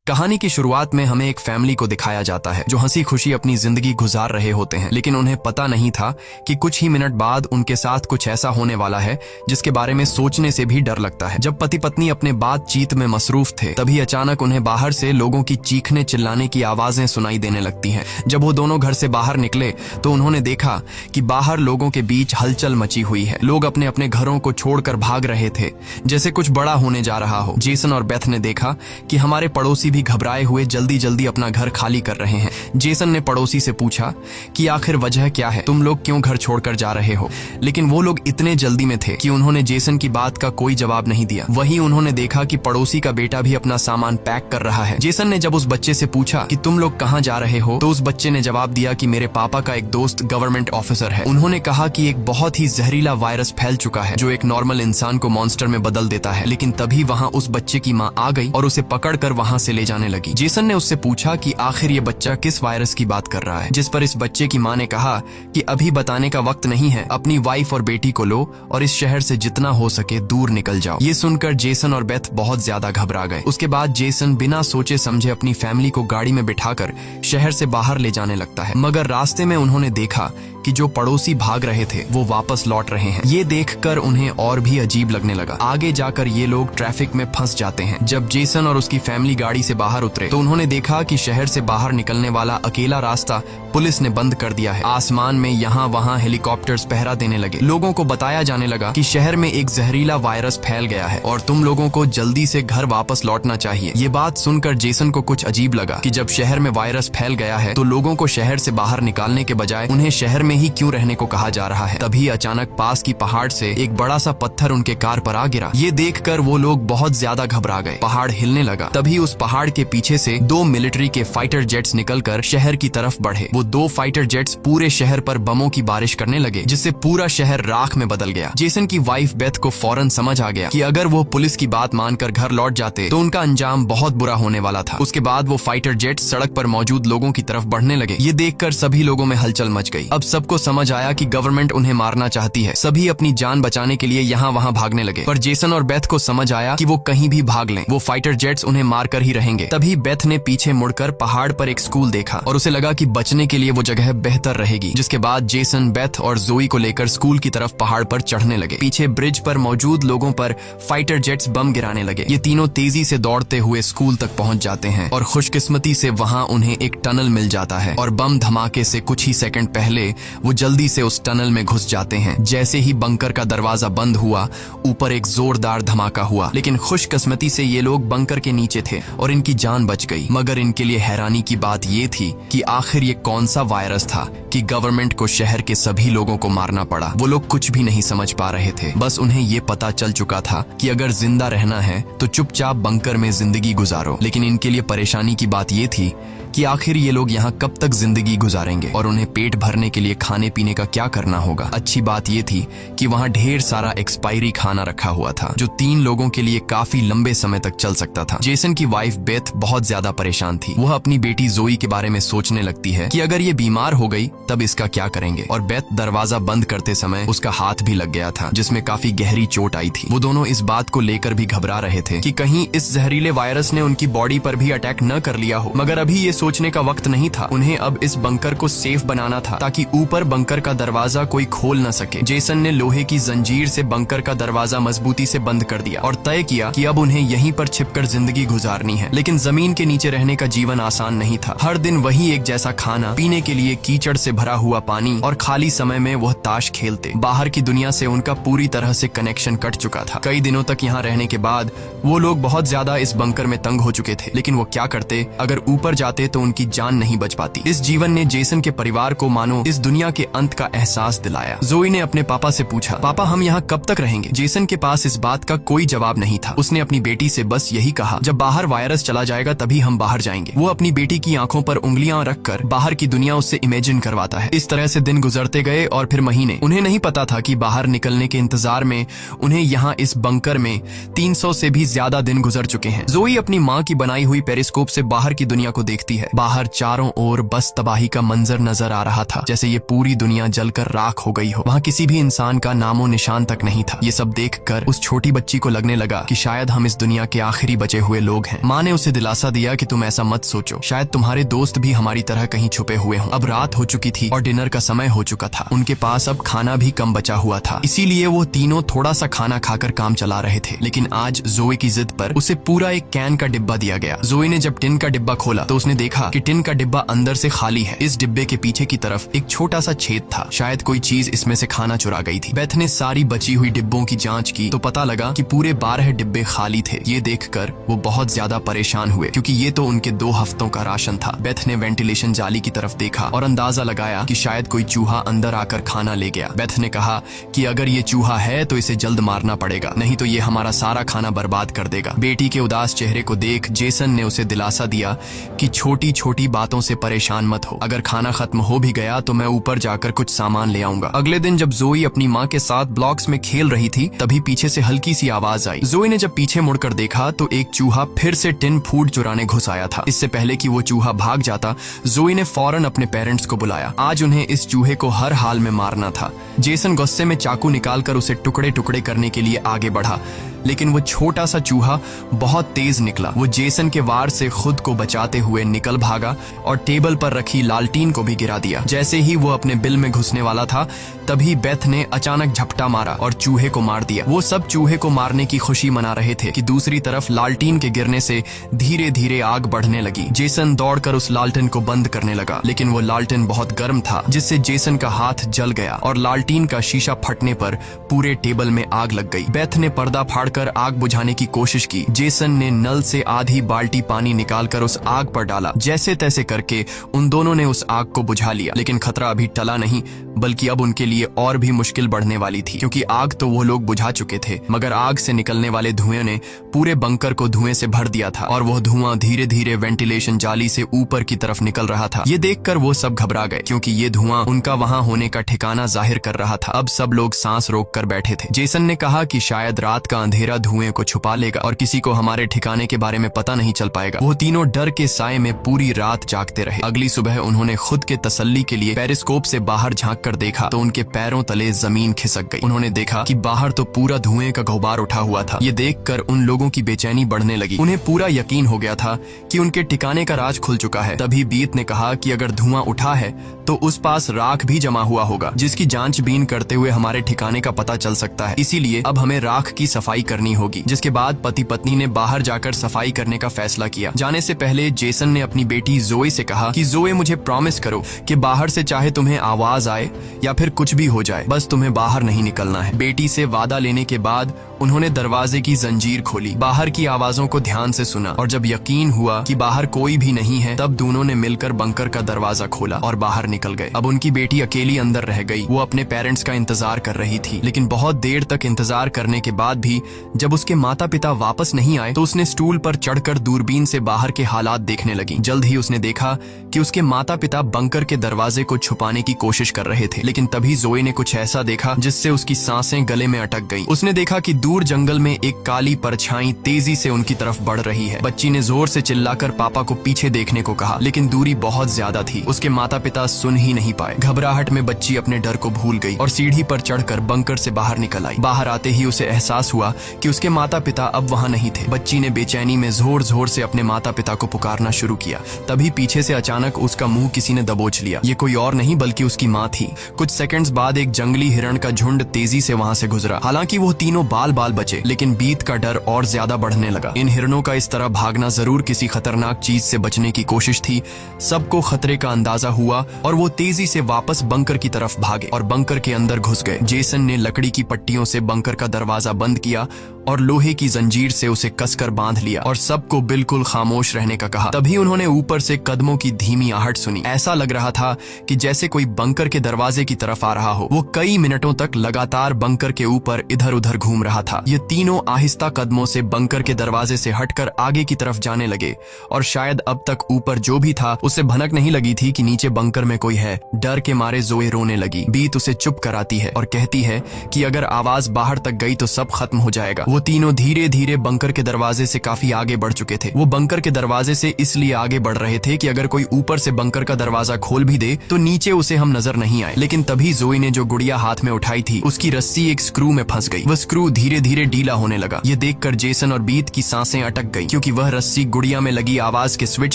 कहानी की शुरुआत में हमें एक फैमिली को दिखाया जाता है जो हंसी खुशी अपनी जिंदगी गुजार रहे होते हैं, लेकिन उन्हें पता नहीं था कि कुछ ही मिनट बाद उनके साथ कुछ ऐसा होने वाला है जिसके बारे में सोचने से भी डर लगता है। जब पति पत्नी अपने बातचीत में मसरूफ थे, तभी अचानक उन्हें बाहर से लोगों की चीखने चिल्लाने की आवाजें सुनाई देने लगती हैं। जब वो दोनों घर से बाहर निकले तो उन्होंने देखा कि बाहर लोगों के बीच हलचल मची हुई है। लोग अपने अपने घरों को छोड़कर भाग रहे थे, जैसे कुछ बड़ा होने जा रहा हो। जेसन और बेथ ने देखा कि हमारे पड़ोसी भी घबराए हुए जल्दी जल्दी अपना घर खाली कर रहे हैं। जेसन ने पड़ोसी से पूछा कि आखिर वजह क्या है, तुम लोग क्यों घर छोड़कर जा रहे हो? लेकिन वो लोग इतने जल्दी में थे कि उन्होंने जेसन की बात का कोई जवाब नहीं दिया। वहीं उन्होंने देखा कि पड़ोसी का बेटा भी अपना सामान पैक कर रहा है। जेसन ने जब उस बच्चे से पूछा कि तुम लोग कहाँ जा रहे हो, तो उस बच्चे ने जवाब दिया कि मेरे पापा का एक दोस्त गवर्नमेंट ऑफिसर है। उन्होंने कहा कि एक बहुत ही जहरीला वायरस फैल चुका है जो एक नॉर्मल इंसान को मॉन्स्टर में बदल देता है। लेकिन तभी वहाँ उस बच्चे की माँ आ गई और उसे पकड़कर वहाँ से ले जाने लगी। जेसन ने उससे पूछा कि आखिर ये बच्चा किस वायरस की बात कर रहा है, जिस पर इस बच्चे की माँ ने कहा कि अभी बताने का वक्त नहीं है, अपनी वाइफ और बेटी को लो और इस शहर से जितना हो सके दूर निकल जाओ। ये सुनकर जेसन और बेथ बहुत ज्यादा घबरा गए। उसके बाद जेसन बिना सोचे समझे अपनी फैमिली को गाड़ी में बिठाकर शहर से बाहर ले जाने लगता है। मगर रास्ते में उन्होंने देखा कि जो पड़ोसी भाग रहे थे वो वापस लौट रहे हैं। ये देखकर उन्हें और भी अजीब लगने लगा। आगे जाकर ये लोग ट्रैफिक में फंस जाते हैं। जब जेसन और उसकी फैमिली गाड़ी से बाहर उतरे तो उन्होंने देखा कि शहर से बाहर निकलने वाला अकेला रास्ता पुलिस ने बंद कर दिया है। आसमान में यहाँ वहाँ हेलीकॉप्टर्स पहरा देने लगे। लोगों को बताया जाने लगा कि शहर में एक जहरीला वायरस फैल गया है और तुम लोगों को जल्दी से घर वापस लौटना चाहिए। ये बात सुनकर जेसन को कुछ अजीब लगा कि जब शहर में वायरस फैल गया है तो लोगों को शहर से बाहर निकालने के बजाय उन्हें शहर में ही क्यों रहने को कहा जा रहा है। तभी अचानक पास की पहाड़ से एक बड़ा सा पत्थर उनके कार पर आ गिरा। ये देखकर वो लोग बहुत ज्यादा घबरा गए। पहाड़ हिलने लगा। तभी उस पहाड़ के पीछे से दो मिलिट्री के फाइटर जेट्स निकलकर शहर की तरफ बढ़े। वो दो फाइटर जेट्स पूरे शहर पर बमों की बारिश करने लगे, जिससे पूरा शहर राख में बदल गया। जेसन की वाइफ बेथ को फौरन समझ आ गया कि अगर वो पुलिस की बात मानकर घर लौट जाते तो उनका अंजाम बहुत बुरा होने वाला था। उसके बाद वो फाइटर जेट्स सड़क पर मौजूद लोगों की तरफ बढ़ने लगे। ये देखकर सभी लोगों में हलचल मच गई। अब सबको समझ आया कि गवर्नमेंट उन्हें मारना चाहती है। सभी अपनी जान बचाने के लिए यहाँ वहाँ भागने लगे, पर जेसन और बेथ को समझ आया कि वो कहीं भी भाग लें, वो फाइटर जेट्स उन्हें मारकर ही रहेंगे। तभी बेथ ने पीछे मुड़कर पहाड़ पर एक स्कूल देखा और उसे लगा कि बचने के लिए वो जगह बेहतर रहेगी। जिसके बाद जेसन, बेथ और जोई को लेकर स्कूल की तरफ पहाड़ पर चढ़ने लगे। पीछे ब्रिज पर मौजूद लोगों पर फाइटर जेट्स बम गिराने लगे। ये तीनों तेजी से दौड़ते हुए स्कूल तक पहुंच जाते हैं और खुशकिस्मती से वहां उन्हें एक टनल मिल जाता है और बम धमाके से कुछ ही सेकंड पहले वो जल्दी से उस टनल में घुस जाते हैं। जैसे ही बंकर का दरवाजा बंद हुआ, ऊपर एक जोरदार धमाका हुआ, लेकिन खुशकिस्मती से ये लोग बंकर के नीचे थे और इनकी जान बच गई। मगर इनके लिए हैरानी की बात ये थी कि आखिर ये कौन सा वायरस था कि गवर्नमेंट को शहर के सभी लोगों को मारना पड़ा। वो लोग कुछ भी नहीं समझ पा रहे थे। बस उन्हें ये पता चल चुका था कि अगर जिंदा रहना है तो चुपचाप बंकर में जिंदगी गुजारो। लेकिन इनके लिए परेशानी की बात ये थी कि आखिर ये लोग यहाँ कब तक जिंदगी गुजारेंगे और उन्हें पेट भरने के लिए खाने पीने का क्या करना होगा। अच्छी बात ये थी कि वहाँ ढेर सारा एक्सपायरी खाना रखा हुआ था जो 3 लोगों के लिए काफी लंबे समय तक चल सकता था। जेसन की वाइफ बेथ बहुत ज्यादा परेशान थी। वह अपनी बेटी जोई के बारे में सोचने लगती है कि अगर ये बीमार हो गई तब इसका क्या करेंगे। और बेथ दरवाजा बंद करते समय उसका हाथ भी लग गया था, जिसमें काफी गहरी चोट आई थी। वो दोनों इस बात को लेकर भी घबरा रहे थे कि कहीं इस जहरीले वायरस ने उनकी बॉडी पर भी अटैक न कर लिया हो। मगर अभी ये सोचने का वक्त नहीं था। उन्हें अब इस बंकर को सेफ बनाना था ताकि ऊपर बंकर का दरवाजा कोई खोल न सके। जेसन ने लोहे की जंजीर से बंकर का दरवाजा मजबूती से बंद कर दिया और तय किया कि अब उन्हें यहीं पर छिपकर जिंदगी गुजारनी है। लेकिन जमीन के नीचे रहने का जीवन आसान नहीं था। हर दिन वही एक जैसा खाना, पीने के लिए कीचड़ से भरा हुआ पानी और खाली समय में वह ताश खेलते। बाहर की दुनिया से उनका पूरी तरह से कनेक्शन कट चुका था। कई दिनों तक यहाँ रहने के बाद वो लोग बहुत ज्यादा इस बंकर में तंग हो चुके थे। लेकिन वो क्या करते, अगर ऊपर जाते तो उनकी जान नहीं बच पाती। इस जीवन ने जेसन के परिवार को मानो इस दुनिया के अंत का एहसास दिलाया। जोई ने अपने पापा से पूछा, पापा हम यहाँ कब तक रहेंगे? जेसन के पास इस बात का कोई जवाब नहीं था। उसने अपनी बेटी से बस यही कहा, जब बाहर वायरस चला जाएगा तभी हम बाहर जाएंगे। वो अपनी बेटी की आंखों पर उंगलियां रखकर बाहर की दुनिया उससे इमेजिन करवाता है। इस तरह से दिन गुजरते गए और फिर महीने। उन्हें नहीं पता था कि बाहर निकलने के इंतजार में उन्हें यहाँ इस बंकर में 300 से भी ज्यादा दिन गुजर चुके हैं। जोई अपनी माँ की बनाई हुई पेरिस्कोप से बाहर की दुनिया को देखती है है। बाहर चारों ओर बस तबाही का मंजर नजर आ रहा था, जैसे ये पूरी दुनिया जलकर राख हो गई हो। वहाँ किसी भी इंसान का नामो निशान तक नहीं था। ये सब देखकर उस छोटी बच्ची को लगने लगा कि शायद हम इस दुनिया के आखिरी बचे हुए लोग हैं। माँ ने उसे दिलासा दिया कि तुम ऐसा मत सोचो, शायद तुम्हारे दोस्त भी हमारी तरह कहीं छुपे हुए हों। अब रात हो चुकी थी और डिनर का समय हो चुका था। उनके पास अब खाना भी कम बचा हुआ था, इसीलिए वो तीनों थोड़ा सा खाना खाकर काम चला रहे थे। लेकिन आज जोए की जिद पर उसे पूरा एक कैन का डिब्बा दिया गया। जोए ने जब टिन का डिब्बा खोला तो उसने देखा कि टिन का डिब्बा अंदर से खाली है। इस डिब्बे के पीछे की तरफ एक छोटा सा छेद था, शायद कोई चीज इसमें से खाना चुरा गई थी। बेथ ने सारी बची हुई डिब्बों की जांच की तो पता लगा कि पूरे 12 डिब्बे खाली थे। ये देखकर वो बहुत ज्यादा परेशान हुए, क्योंकि ये तो उनके 2 हफ्तों का राशन था। बेथ ने वेंटिलेशन जाली की तरफ देखा और अंदाजा लगाया कि शायद कोई चूहा अंदर आकर खाना ले गया। बेथ ने कहा कि अगर ये चूहा है तो इसे जल्द मारना पड़ेगा, नहीं तो ये हमारा सारा खाना बर्बाद कर देगा। बेटी के उदास चेहरे को देख जेसन ने उसे दिलासा दिया कि छोटी छोटी बातों से परेशान मत हो, अगर खाना खत्म हो भी गया तो मैं ऊपर जाकर कुछ सामान ले आऊंगा। अगले दिन जब जोई अपनी माँ के साथ ब्लॉक्स में खेल रही थी तभी पीछे से हल्की सी आवाज आई। जोई ने जब पीछे मुड़कर देखा तो एक चूहा फिर से टिन फूड चुराने घुस आया था। इससे पहले कि वो चूहा भाग जाता, जोई ने फौरन अपने पेरेंट्स को बुलाया। आज उन्हें इस चूहे को हर हाल में मारना था। जेसन गुस्से में चाकू निकालकर उसे टुकड़े टुकड़े करने के लिए आगे बढ़ा, लेकिन वो छोटा सा चूहा बहुत तेज निकला। वो जेसन के वार से खुद को बचाते हुए निकल भागा और टेबल पर रखी लालटीन को भी गिरा दिया। जैसे ही वो अपने बिल में घुसने वाला था तभी बेथ ने अचानक झपटा मारा और चूहे को मार दिया। वो सब चूहे को मारने की खुशी मना रहे थे कि दूसरी तरफ लालटीन के गिरने से धीरे धीरे आग बढ़ने लगी। जेसन दौड़कर उस लालटेन को बंद करने लगा, लेकिन वो लालटेन बहुत गर्म था, जिससे जेसन का हाथ जल गया और लालटीन का शीशा फटने पर पूरे टेबल में आग लग गई। बेथ ने पर्दा फाड़कर आग बुझाने की कोशिश की। जेसन ने नल से आधी बाल्टी पानी निकालकर उस आग पर डाला। जैसे तैसे करके उन दोनों ने उस आग को बुझा लिया, लेकिन खतरा अभी टला नहीं, बल्कि अब उनके लिए और भी मुश्किल बढ़ने वाली थी, क्योंकि आग तो वो लोग बुझा चुके थे, मगर आग से निकलने वाले धुएं ने पूरे बंकर को धुएं से भर दिया था और वो धुआं धीरे धीरे वेंटिलेशन जाली से ऊपर की तरफ निकल रहा था। ये देखकर वो सब घबरा गए, क्योंकि ये धुआं उनका वहां होने का ठिकाना जाहिर कर रहा था। अब सब लोग सांस रोककर बैठे थे। जेसन ने कहा कि शायद रात का अंधेरा धुएं को छुपा लेगा और किसी को हमारे ठिकाने के बारे में पता नहीं चल पाएगा। वो तीनों डर के साए में पूरी रात जागते रहे। अगली सुबह उन्होंने खुद के तसल्ली के लिए पेरिस्कोप से बाहर झांक कर देखा तो उनके पैरों तले जमीन खिसक गई। उन्होंने देखा कि बाहर तो पूरा धुएं का गुब्बार उठा हुआ था। ये देखकर उन लोगों की बेचैनी बढ़ने लगी। उन्हें पूरा यकीन हो गया था कि उनके ठिकाने का राज खुल चुका है। तभी बीत ने कहा कि अगर धुआं उठा है तो उस पास राख भी जमा हुआ होगा, जिसकी जांचबीन करते हुए हमारे ठिकाने का पता चल सकता है। इसीलिए अब हमें राख की सफाई करनी होगी। जिसके बाद पति पत्नी ने बाहर जाकर सफाई करने का फैसला किया। जाने से पहले जेसन ने अपनी बेटी जोए से कहा कि जोए, मुझे प्रॉमिस करो कि बाहर से चाहे तुम्हें आवाज आए या फिर कुछ भी हो जाए, बस तुम्हें बाहर नहीं निकलना है। बेटी से वादा लेने के बाद उन्होंने दरवाजे की जंजीर खोली, बाहर की आवाजों को ध्यान से सुना और जब यकीन हुआ कि बाहर कोई भी नहीं है तब दोनों ने मिलकर बंकर का दरवाजा खोला और बाहर निकल गए। अब उनकी बेटी अकेली अंदर रह गई। वो अपने पेरेंट्स का इंतजार कर रही थी, लेकिन बहुत देर तक इंतजार करने के बाद भी जब उसके माता पिता वापस नहीं आए तो उसने स्टूल पर चढ़कर दूरबीन से बाहर के हालात देखने लगी। जल्द ही उसने देखा कि उसके माता पिता बंकर के दरवाजे को छुपाने की कोशिश कर रहे थे, लेकिन तभी जोए ने कुछ ऐसा देखा जिससे उसकी सांसें गले में अटक गईं। उसने देखा कि दूर जंगल में एक काली परछाई तेजी से उनकी तरफ बढ़ रही है। बच्ची ने जोर से चिल्लाकर पापा को पीछे देखने को कहा, लेकिन दूरी बहुत ज्यादा थी। उसके माता पिता सुन ही नहीं पाए। घबराहट में बच्ची अपने डर को भूल गई और सीढ़ी पर चढ़कर बंकर से बाहर निकल आई। बाहर आते ही उसे एहसास हुआ कि उसके माता पिता अब वहां नहीं थे। बच्ची ने बेचैनी में जोर जोर से अपने माता पिता को पुकारना शुरू किया। तभी पीछे से अचानक उसका मुंह किसी ने दबोच लिया। ये कोई और नहीं बल्कि उसकी माँ थी। कुछ सेकंड्स बाद एक जंगली हिरण का झुंड तेजी से वहां से गुजरा। हालांकि वो तीनों बाल बाल बचे, लेकिन बीत का डर और ज्यादा बढ़ने लगा। इन हिरणों का इस तरह भागना जरूर किसी खतरनाक चीज से बचने की कोशिश थी। सबको खतरे का अंदाजा हुआ और वो तेजी से वापस बंकर की तरफ भागे और बंकर के अंदर घुस गए। जेसन ने लकड़ी की पट्टियों से बंकर का दरवाजा बंद किया और लोहे की जंजीर से उसे कसकर बांध लिया और सबको बिल्कुल खामोश रहने का कहा। तभी उन्होंने ऊपर से कदमों की धीमी आहट सुनी। ऐसा लग रहा था कि जैसे कोई बंकर के दरवाजे की तरफ आ रहा हो। वो कई मिनटों तक लगातार बंकर के ऊपर इधर उधर घूम रहा था। ये तीनों आहिस्ता कदमों से बंकर के दरवाजे से हटकर आगे की तरफ जाने लगे और शायद अब तक ऊपर जो भी था उसे भनक नहीं लगी थी कि नीचे बंकर में कोई है। डर के मारे जोए रोने लगी। बीत उसे चुप कराती है और कहती है कि अगर आवाज बाहर तक गई तो सब खत्म हो जाए। जाएगा। वो तीनों धीरे धीरे बंकर के दरवाजे से काफी आगे बढ़ चुके थे। वो बंकर के दरवाजे से इसलिए आगे बढ़ रहे थे कि अगर कोई ऊपर से बंकर का दरवाजा खोल भी दे तो नीचे उसे हम नजर नहीं आए। लेकिन तभी जोई ने जो गुड़िया हाथ में उठाई थी उसकी रस्सी एक स्क्रू में फंस गई। वह स्क्रू धीरे धीरे ढीला होने लगा। ये देखकर जेसन और बीत की सांसें अटक गई, क्योंकि वह रस्सी गुड़िया में लगी आवाज के स्विच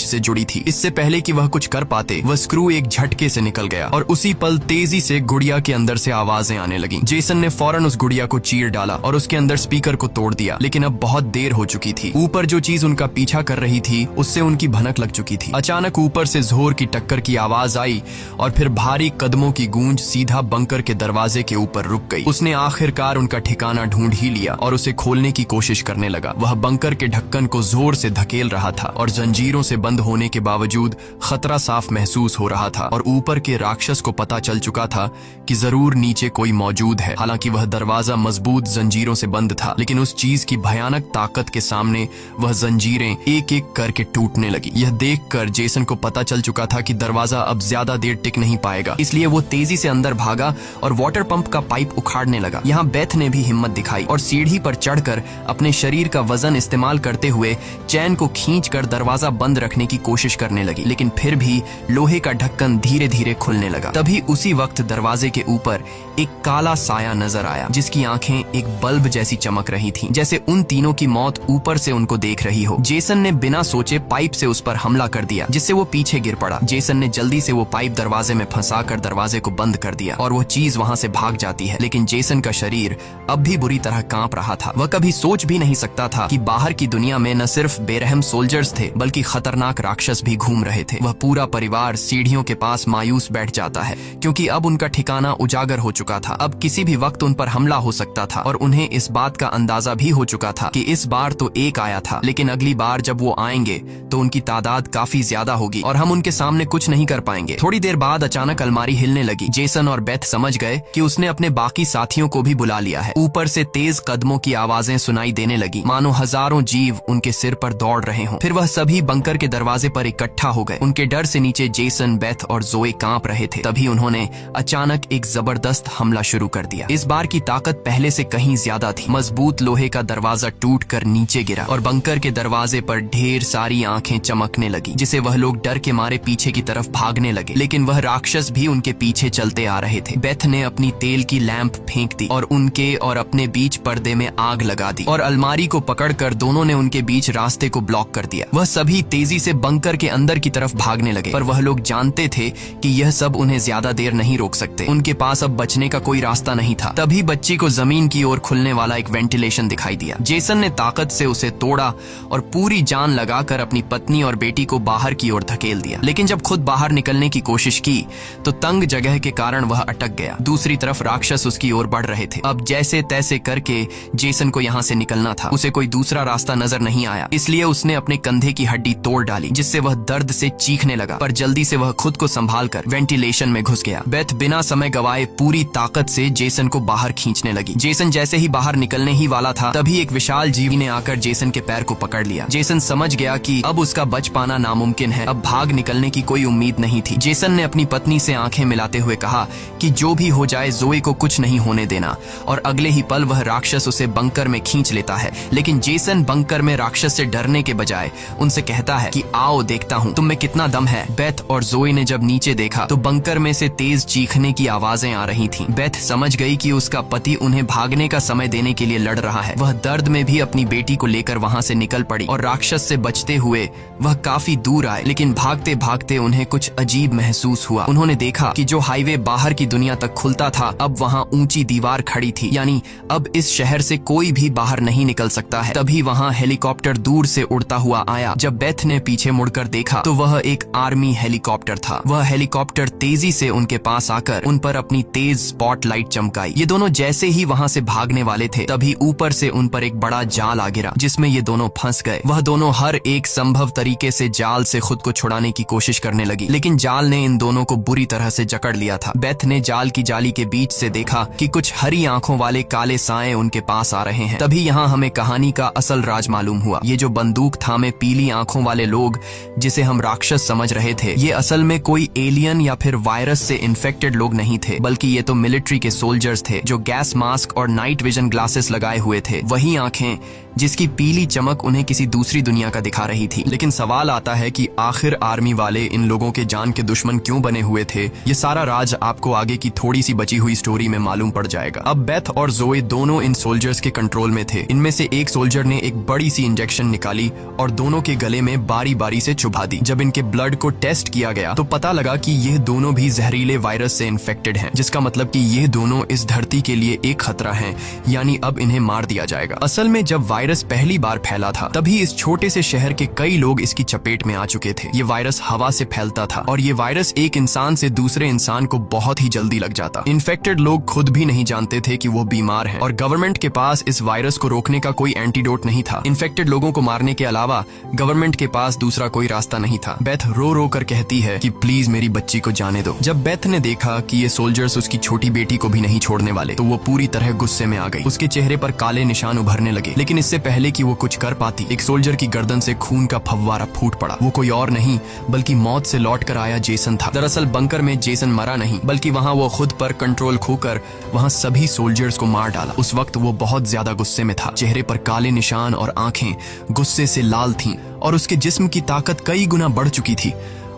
से जुड़ी थी। इससे पहले कि वह कुछ कर पाते, वह स्क्रू एक झटके से निकल गया और उसी पल तेजी से गुड़िया के अंदर से आवाजें आने लगी। जेसन ने फौरन उस गुड़िया को चीर डाला और उसके अंदर स्पीकर को तोड़ दिया। लेकिन अब बहुत देर हो चुकी थी। ऊपर जो चीज उनका पीछा कर रही थी उससे उनकी भनक लग चुकी थी। अचानक ऊपर से जोर की टक्कर की आवाज आई और फिर भारी कदमों की गूंज सीधा बंकर के दरवाजे के ऊपर रुक गई। उसने आखिरकार उनका ठिकाना ढूंढ ही लिया और उसे खोलने की कोशिश करने लगा। वह बंकर के ढक्कन को जोर से धकेल रहा था और जंजीरों से बंद होने के बावजूद खतरा साफ महसूस हो रहा था और ऊपर के राक्षस को पता चल चुका था कि जरूर नीचे कोई मौजूद है। हालांकि वह दरवाजा मजबूत जंजीरों से बंद था, लेकिन उस चीज की भयानक ताकत के सामने वह जंजीरें एक एक करके टूटने लगी। यह देखकर जेसन को पता चल चुका था कि दरवाजा अब ज्यादा देर टिक नहीं पाएगा। इसलिए वो तेजी से अंदर भागा और वाटर पंप का पाइप उखाड़ने लगा। यहाँ बेथ ने भी हिम्मत दिखाई और सीढ़ी पर चढ़कर अपने शरीर का वजन इस्तेमाल करते हुए चैन को खींचकर दरवाजा बंद रखने की कोशिश करने लगी। लेकिन फिर भी लोहे का ढक्कन धीरे धीरे खुलने लगा। तभी उसी वक्त दरवाजे के ऊपर एक काला साया नजर आया, जिसकी आंखें एक बल्ब जैसी चमक रही थीं, जैसे उन तीनों की मौत ऊपर से उनको देख रही हो। जेसन ने बिना सोचे पाइप से उस पर हमला कर दिया, जिससे वो पीछे गिर पड़ा। जेसन ने जल्दी से वो पाइप दरवाजे में फंसाकर दरवाजे को बंद कर दिया और वो चीज वहां से भाग जाती है। लेकिन जेसन का शरीर अब भी बुरी तरह कांप रहा था। वह कभी सोच भी नहीं सकता था कि बाहर की दुनिया में न सिर्फ बेरहम सोल्जर्स थे, बल्कि खतरनाक राक्षस भी घूम रहे थे। वह पूरा परिवार सीढ़ियों के पास मायूस बैठ जाता है, क्योंकि अब उनका ठिकाना उजागर हो चुका था। अब किसी भी वक्त उन पर हमला हो सकता था और उन्हें इस बात का अंदाजा भी हो चुका था कि इस बार तो एक आया था, लेकिन अगली बार जब वो आएंगे तो उनकी तादाद काफी ज्यादा होगी और हम उनके सामने कुछ नहीं कर पाएंगे। थोड़ी देर बाद अचानक अलमारी हिलने लगी। जेसन और बेथ समझ गए कि उसने अपने बाकी साथियों को भी बुला लिया है। ऊपर से तेज कदमों की आवाजें सुनाई देने लगी, मानो हजारों जीव उनके सिर पर दौड़ रहे हों। फिर वह सभी बंकर के दरवाजे पर इकट्ठा हो गए। उनके डर से नीचे जेसन, बेथ और जोए कांप रहे थे। तभी उन्होंने अचानक एक जबरदस्त हमला शुरू कर दिया। इस बार की ताकत पहले से कहीं ज्यादा थी। मजबूत लोहे का दरवाजा टूटकर नीचे गिरा और बंकर के दरवाजे पर ढेर सारी आंखें चमकने लगी, जिसे वह लोग डर के मारे पीछे की तरफ भागने लगे। लेकिन वह राक्षस भी उनके पीछे चलते आ रहे थे। बेथ ने अपनी तेल की लैंप फेंक दी और उनके और अपने बीच पर्दे में आग लगा दी और अलमारी को पकड़कर दोनों ने उनके बीच रास्ते को ब्लॉक कर दिया। वह सभी तेजी से बंकर के अंदर की तरफ भागने लगे, पर वह लोग जानते थे कि यह सब उन्हें ज्यादा देर नहीं रोक सकते। उनके पास अब बचने का कोई रास्ता नहीं था। तभी बच्ची को जमीन की ओर खुलने वाला एक वेंटिलेशन दिखाई दिया। जेसन ने ताकत से उसे तोड़ा और पूरी जान लगाकर अपनी पत्नी और बेटी को बाहर की ओर धकेल दिया। लेकिन जब खुद बाहर निकलने की कोशिश की तो तंग जगह के कारण वह अटक गया। दूसरी तरफ राक्षस उसकी ओर बढ़ रहे थे। अब जैसे तैसे करके जेसन को यहाँ से निकलना था। उसे कोई दूसरा रास्ता नजर नहीं आया, इसलिए उसने अपने कंधे की हड्डी तोड़ डाली, जिससे वह दर्द से चीखने लगा। पर जल्दी से वह खुद को संभालकर वेंटिलेशन में घुस गया। बेथ बिना समय गवाए पूरी ताकत से जेसन को बाहर खींचने लगी। जेसन जैसे ही बाहर निकलने ही वाला था, तभी एक विशाल जीवी ने आकर जेसन के पैर को पकड़ लिया। जेसन समझ गया कि अब उसका बच पाना नामुमकिन है। अब भाग निकलने की कोई उम्मीद नहीं थी। जेसन ने अपनी पत्नी से आंखें मिलाते हुए कहा कि जो भी हो जाए जोए को कुछ नहीं होने देना, और अगले ही पल वह राक्षस उसे बंकर में खींच लेता है। लेकिन जेसन बंकर में राक्षस से डरने के बजाय उनसे कहता है कि आओ देखता हूँ तुम में कितना दम है। बेथ और जोए ने जब नीचे देखा तो बंकर में से तेज चीखने की आवाजें आ रही थीं। बेथ समझ गई कि उसका पति उन्हें भागने का समय देने के लिए लड़ रहा है। वह दर्द में भी अपनी बेटी को लेकर वहां से निकल पड़ी और राक्षस से बचते हुए वह काफी दूर आए। लेकिन भागते भागते उन्हें कुछ अजीब महसूस हुआ। उन्होंने देखा कि जो हाईवे बाहर की दुनिया तक खुलता था, अब वहां ऊंची दीवार खड़ी थी, यानी अब इस शहर से कोई भी बाहर नहीं निकल सकता है। तभी वहां हेलीकॉप्टर दूर से उड़ता हुआ आया। जब बेथ ने पीछे मुड़कर देखा तो वह एक आर्मी हेलीकॉप्टर था। वह हेलीकॉप्टर तेजी से उनके पास आकर उन पर अपनी तेज स्पॉटलाइट चमकाई। ये दोनों जैसे ही वहां से भागने वाले थे, तभी ऊपर से उन पर एक बड़ा जाल आ गिरा, जिसमें ये दोनों फंस गए। वह दोनों हर एक संभव तरीके से जाल से खुद को छुड़ाने की कोशिश करने लगी, लेकिन जाल ने इन दोनों को बुरी तरह से जकड़ लिया था। बेथ ने जाल की जाली के बीच से देखा कि कुछ हरी आंखों वाले काले साए उनके पास आ रहे हैं। तभी यहाँ हमें कहानी का असल राज मालूम हुआ। ये जो बंदूक थामे पीली आंखों वाले लोग, जिसे हम राक्षस समझ रहे थे, ये असल में कोई एलियन या फिर वायरस से इन्फेक्टेड लोग नहीं थे, बल्कि ये तो मिलिट्री के सोल्जर्स थे जो गैस मास्क और नाइट विजन ग्लासेस लगाए हुए थे, वही आंखें जिसकी पीली चमक उन्हें किसी दूसरी दुनिया का दिखा रही थी। लेकिन सवाल आता है कि आखिर आर्मी वाले इन लोगों के जान के दुश्मन क्यों बने हुए थे। ये सारा राज आपको आगे की थोड़ी सी बची हुई स्टोरी में मालूम पड़ जाएगा। अब बेथ और जोए दोनों इन सोल्जर्स के कंट्रोल में थे। इनमें से एक सोल्जर ने एक बड़ी सी इंजेक्शन निकाली और दोनों के गले में बारी बारी से चुभा दी। जब इनके ब्लड को टेस्ट किया गया तो पता लगा कि ये दोनों भी जहरीले वायरस से इन्फेक्टेड हैं, जिसका मतलब कि ये दोनों इस धरती के लिए एक खतरा हैं, यानी अब इन्हें मार दिया जाएगा। असल में जब वायरस पहली बार फैला था तभी इस छोटे से शहर के कई लोग इसकी चपेट में आ चुके थे। ये वायरस हवा से फैलता था और ये वायरस एक इंसान से दूसरे इंसान को बहुत ही जल्दी लग जाता। इन्फेक्टेड लोग खुद भी नहीं जानते थे कि वो बीमार हैं और गवर्नमेंट के पास इस वायरस को रोकने का कोई एंटीडोट नहीं था। इन्फेक्टेड लोगों को मारने के अलावा गवर्नमेंट के पास दूसरा कोई रास्ता नहीं था। बेथ रो रो कर कहती है कि प्लीज मेरी बच्ची को जाने दो। जब बेथ ने देखा कि ये सोल्जर्स उसकी छोटी बेटी को भी नहीं छोड़ने वाले तो वो पूरी तरह गुस्से में आ गई। उसके चेहरे पर काले निशान उभरने लगे, लेकिन इससे पहले कि वो कुछ कर पाती एक सोल्जर की गर्दन से खून का फव्वारा फूट पड़ा। वो कोई और नहीं बल्कि मौत से लौट कर आया जेसन था। दरअसल बंकर में जेसन मरा नहीं बल्कि वहाँ वो खुद पर कंट्रोल खोकर वहाँ सभी सोल्जर्स को मार डाला। उस वक्त वो बहुत ज्यादा गुस्से में था। चेहरे पर काले निशान और आंखें गुस्से से लाल थीं और उसके जिस्म की ताकत कई गुना बढ़ चुकी थी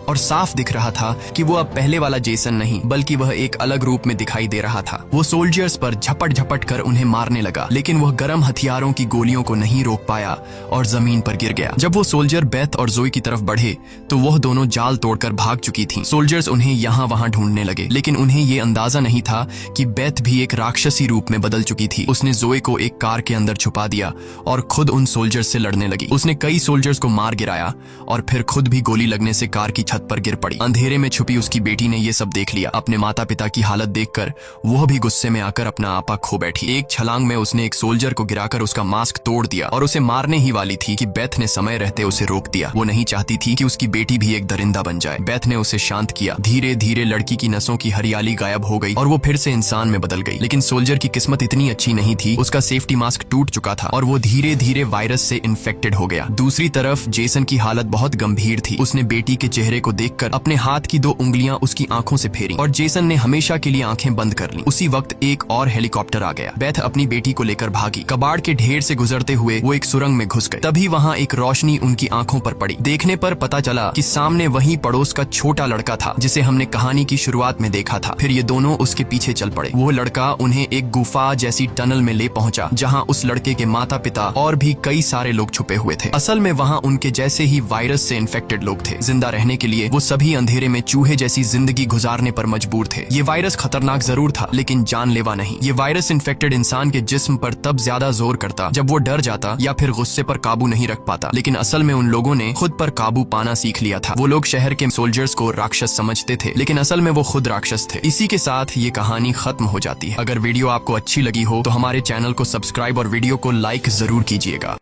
और साफ दिख रहा था कि वो अब पहले वाला जेसन नहीं बल्कि वह एक अलग रूप में दिखाई दे रहा था। वो सोल्जर्स पर झपट झपट कर उन्हें मारने लगा, लेकिन वह गर्म हथियारों की गोलियों को नहीं रोक पाया और जमीन पर गिर गया। जब वो सोल्जर बेथ और जोई की तरफ बढ़े तो वह दोनों जाल तोड़कर भाग चुकी थीं। सोल्जर्स उन्हें यहाँ वहाँ ढूंढने लगे, लेकिन उन्हें ये अंदाजा नहीं था कि बेथ भी एक राक्षसी रूप में बदल चुकी थी। उसने जोई को एक कार के अंदर छुपा दिया और खुद उन सोल्जर्स से लड़ने लगी। उसने कई सोल्जर्स को मार गिराया और फिर खुद भी गोली लगने से कार की छत पर गिर पड़ी। अंधेरे में छुपी उसकी बेटी ने ये सब देख लिया। अपने माता पिता की हालत देखकर वह भी गुस्से में आकर अपना आपा खो बैठी। एक छलांग में उसने एक सोल्जर को गिराकर उसका मास्क तोड़ दिया और उसे मारने ही वाली थी कि बेथ ने समय रहते उसे रोक दिया। वो नहीं चाहती थी कि उसकी बेटी भी एक दरिंदा बन जाए। बेथ ने उसे शांत किया। धीरे धीरे लड़की की नसों की हरियाली गायब हो गई और वो फिर से इंसान में बदल गई। लेकिन सोल्जर की किस्मत इतनी अच्छी नहीं थी। उसका सेफ्टी मास्क टूट चुका था और वो धीरे धीरे वायरस से इन्फेक्टेड हो गया। दूसरी तरफ जेसन की हालत बहुत गंभीर थी। उसने बेटी के चेहरे को देखकर अपने हाथ की 2 उंगलियां उसकी आंखों से फेरी और जेसन ने हमेशा के लिए आंखें बंद कर लीं। उसी वक्त एक और हेलीकॉप्टर आ गया। बेथ अपनी बेटी को लेकर भागी। कबाड़ के ढेर से गुजरते हुए वो एक सुरंग में घुस गए। तभी वहाँ एक रोशनी उनकी आंखों पर पड़ी। देखने पर पता चला कि सामने वही पड़ोस का छोटा लड़का था जिसे हमने कहानी की शुरुआत में देखा था। फिर ये दोनों उसके पीछे चल पड़े। वो लड़का उन्हें एक गुफा जैसी टनल में ले पहुंचा जहाँ उस लड़के के माता पिता और भी कई सारे लोग छुपे हुए थे। असल में वहाँ उनके जैसे ही वायरस से इन्फेक्टेड लोग थे। जिंदा रहने के लिए वो सभी अंधेरे में चूहे जैसी जिंदगी गुजारने पर मजबूर थे। ये वायरस खतरनाक जरूर था लेकिन जानलेवा नहीं। ये वायरस इन्फेक्टेड इंसान के जिस्म पर तब ज्यादा जोर करता जब वो डर जाता या फिर गुस्से पर काबू नहीं रख पाता। लेकिन असल में उन लोगों ने खुद पर काबू पाना सीख लिया था। वो लोग शहर के सोल्जर्स को राक्षस समझते थे लेकिन असल में वो खुद राक्षस थे। इसी के साथ ये कहानी खत्म हो जाती है। अगर वीडियो आपको अच्छी लगी हो तो हमारे चैनल को सब्सक्राइब और वीडियो को लाइक जरूर कीजिएगा।